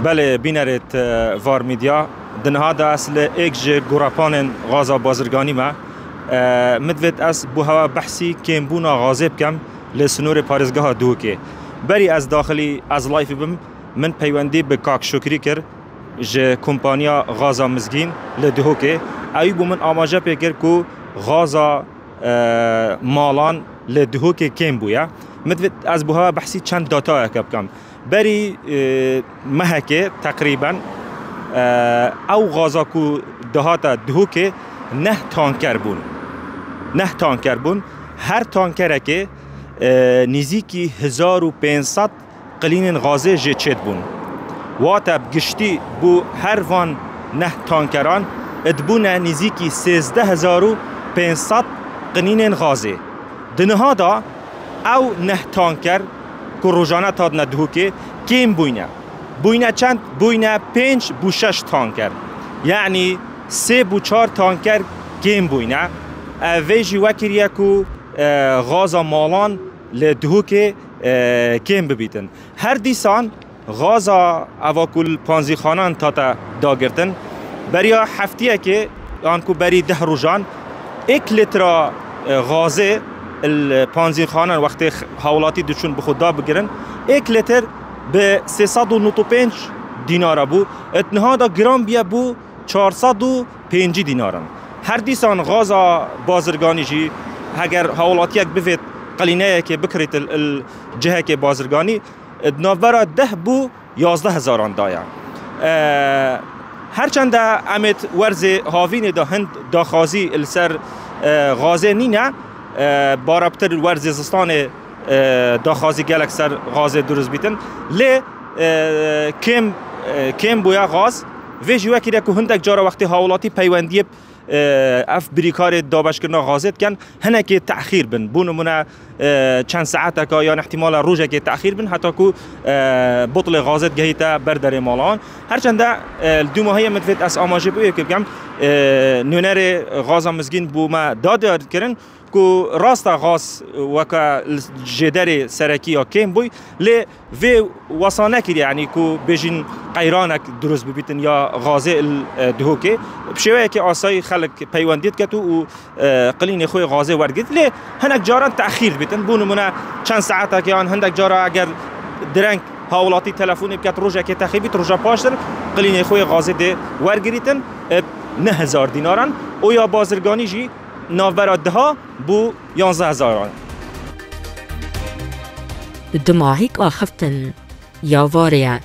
بله بینرت وار میدیا دنها دا اصل ایک جه گراپان غازا بازرگانی ما مدوید از بو هوا بحثی کم بونا غازه بکم لسنور پارزگاه دوکه بری از داخلی از لایف بم من پیوندی به کاک شکری کرد جه کمپانیا غازا مزگین لدهوکه اوی بو من آماجه پیکر که غازا مالان لدهوکه کم بویا مدوید از بو هوا بحثی چند داتا بکم بری مهکه تقریبا او غازا کو دهاتا دهوکه 9 تانکر بون هر تانکره که نزیکی 1500 قلین غازه جه چید بون واتا بگشتی بو هر وان 9 تانکران ادبونه نزیکی 13500 قلین غازه دنها دا او 9 تانکر که روزانه تاد ندهوکه کم بوینه چند؟ بوینه 5 بو 6 تانکر یعنی 3 بو 4 تانکر کم بوینه ویجی وکریه که غازا مالان لدهوکه کم ببیتن هر دیسان غازا اواکل پانزی خانان تا داگرتن بریا هفتیه که آنکو بری 10 روزان 1 لیتر غازه الپانزی خانان وقتی حوالاتی دوشون به خدا بگیرن 1 لیتر به 395 دینار بو اتنها دا گرام بیا بو 405 دینارن هر دیسان غازا بازرگانی جی اگر حوالاتی یک بفید قلینه که بکریت الجهه که بازرگانی نوبرا 10 بو 11,000 دایا هرچند امت ورز هاوین دا هند داخازی السر غازه نینه باربتر ورز زستان داخازی گلک سر غازه درست بیتن لی کم بویا غاز ویجی وکی که هندک جارا وقتی حوالاتی پیوندی اف بریکار دابش کرنا غازت کن هنه که تأخیر بن بونمونه چند ساعت که یا احتمال روزه که تأخیر بن حتی که بطل غازت گهیتا بردر مالان هرچند دو ماهی مدفت از آماجه بویه که بگم نونر غازا مزگین بو ما داده کرن که راست غاز وکا جدر سرکی یا کم بوی لی وی وصانه کری یعنی که بجین قیرانک درست ببیتن یا غازه دهوکه بشویه که آسای خلق پیوندید کتو و قلین خوی غازه ورگید لی هنک جاران تأخیر بیتن بونمونه چند ساعته که آن هندک جارا اگر درنگ حوالاتی تلفونی بکت روژه که تأخیر بیت روژه پاشتر قلین خوی غازه ده ورگریتن 9,000 دینارن او یا بازرگانی جی ناوراد ها بو 11,000 دماغیک آخفتن یا واریا